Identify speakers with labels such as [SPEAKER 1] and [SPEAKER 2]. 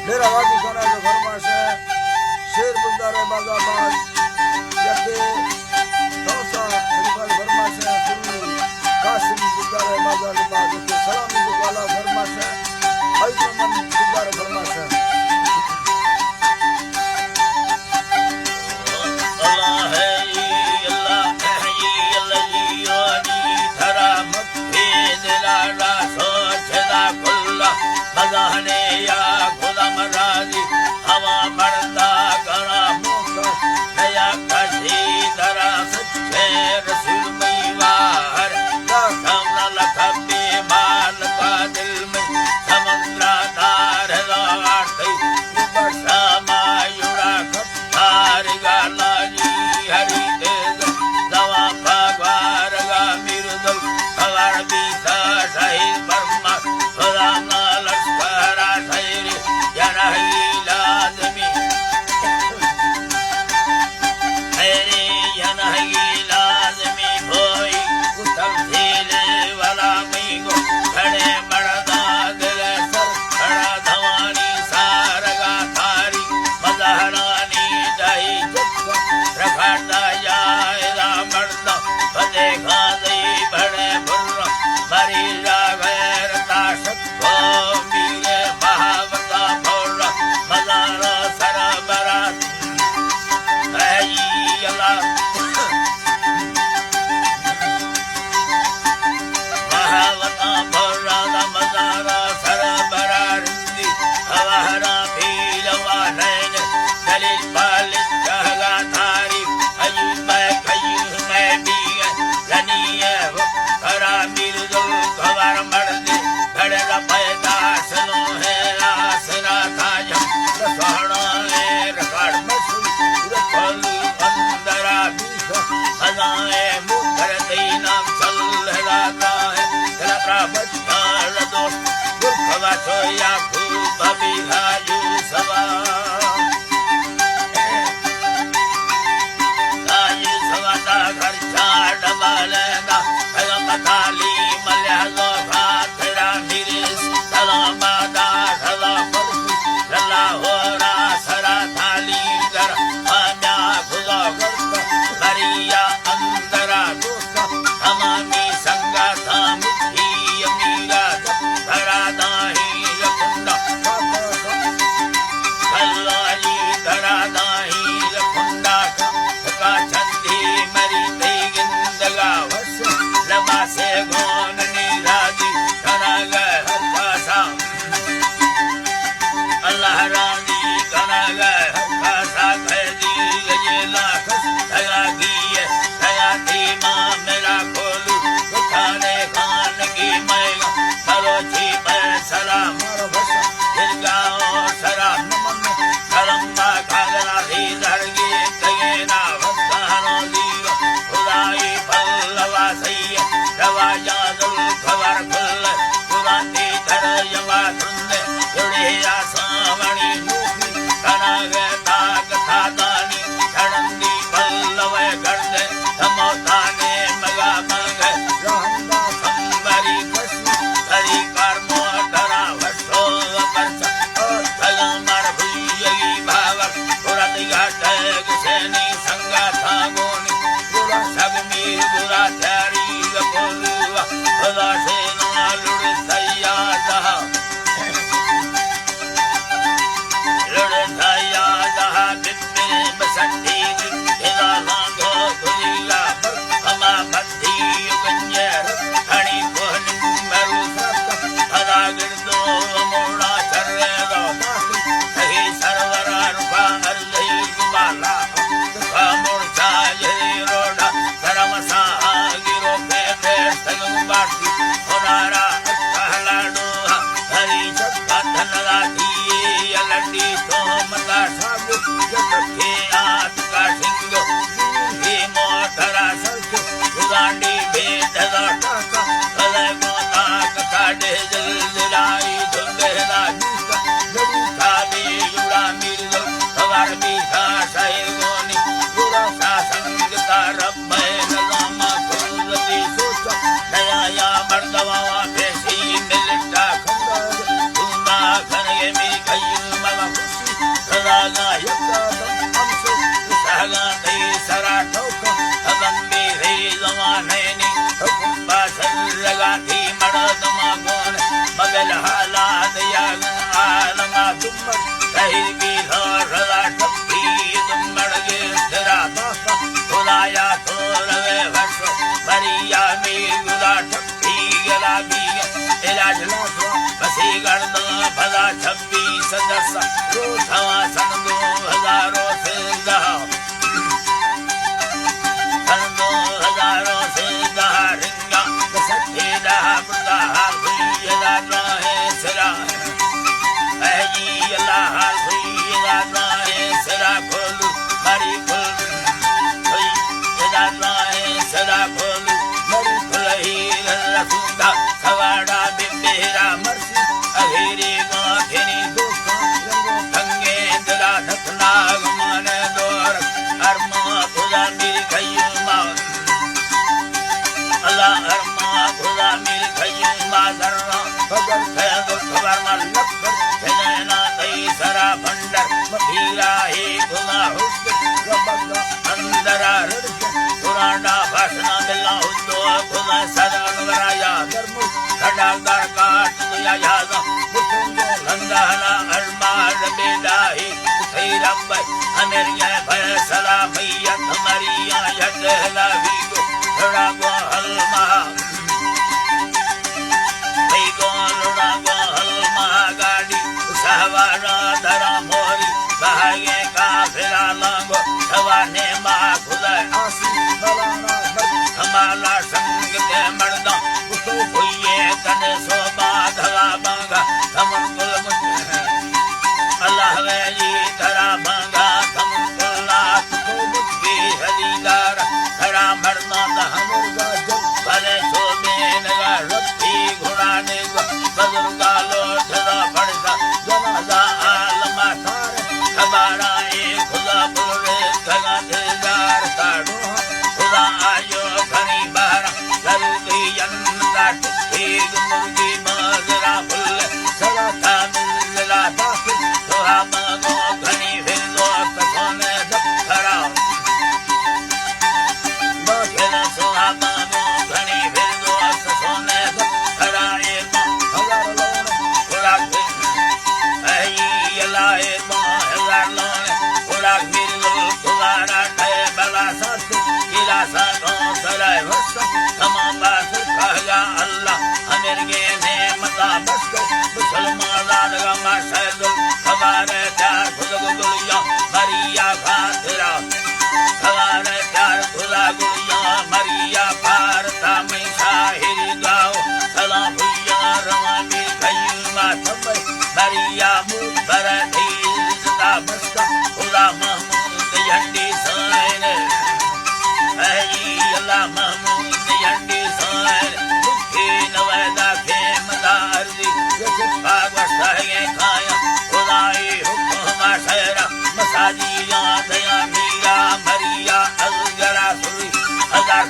[SPEAKER 1] मेरा वादी खाना जो फरमाश है शेर बुलदार बाजाबाद यके दौसा रिफाल फरमाश है सुन्नी कासिम बुलदार बाजाबाद यके सलामी जो वाला फरमाश है हैदरमन बुलदार फरमाश है
[SPEAKER 2] Honara, الحالات يا عالم دمر تهيبي ثورة تبي دمر جسرا خدا يا ثور وفرش مريا ميغلا تبي جلابي علاج بسي گرد فضا چھبی سدس سوا سندو ہزاروں سے دہا سندو ہزاروں سے دہا رنگا ایدہ بردہ ہوئی یدا راہ سرا اہجی اللہ حال ہوئی یدا راہ سرا کھولو مری کھول ہوئی یدا راہ سرا کھولو مری کھلہی رسوندہ سواڑا بمبیرا مرسی اگیری گاکھنی تنگے دلا دھکنا گمان دور ارما خدا میری خیوما اللہ ارما خدا میری خیوما ذرہ خیاد خبر ملک جنینا تی سرا بھنڈر بھیرا ہی خدا حسن اندرا رڑک قرآنہ بھاشنا بلا حدو خدا صدا نورایا کھڑا در کاٹ دیا یازا لندہنا ارمان بیداہی اٹھئی رب ہمریہ فیصلہ میت ہمریہ یدہلا ویگو لڑا گو حلمہ ویگو لڑا گو حلمہ گاڑی سہوارا درہ موری بہائیے کافرہ لانگو سوانے ماں خدا آسی بلانا ہمالا سنگ دے مردہ ہوئیے تن صوبہ دھوا بانگا تمن کل مجھے اللہ ویلی ترا بانگا تمن کل نات کو مجھے حدیدار ترا مردان دہمر گا جب بھلے صوبے نگا ربی گھڑانے گا بزرگا لوٹ دا پڑتا جنازہ عالمہ تارے ہمارا ایک خدا بلے تگا تیزار تاڑو خدا آئیو گھنی بہرہ لرگی یندا ٹھیک مرگی مازرہ پھل سلا تامزلہ داخل توہا مانگو گھنی پھر دوست سونے دب کھڑا باکھر سوہا مانگو گھنی پھر دوست سونے دب کھڑا ایمان ہزار لونے خوراک پھر اہی اللہ ایمان ہزار لونے خوراک پھر دل خدارہ ٹھے بلا ساتھ گلا ساتھوں سرائے وسط تمام باسر کہا اللہ ہمرگے نعمتہ بس کر مسلمان آدھگا ماشاید ہمارے پیار خدا گلیا مریا خاطرہ ہمارے پیار خدا گلیا مریا بھارتا میں شاہری گاؤ سلام ہویا روانی خیوما سمبر مریا مود برتی عزتا بستا خدا محمود ینڈی سائنے اہی اللہ محمود ینڈی سائنے مکھی نویدہ خیمدہ عرضی باگ وشتہگے کھایا خدای حکمہ شہرہ مساجیاں دیا میرا مریا ازگرہ سوئی ہزار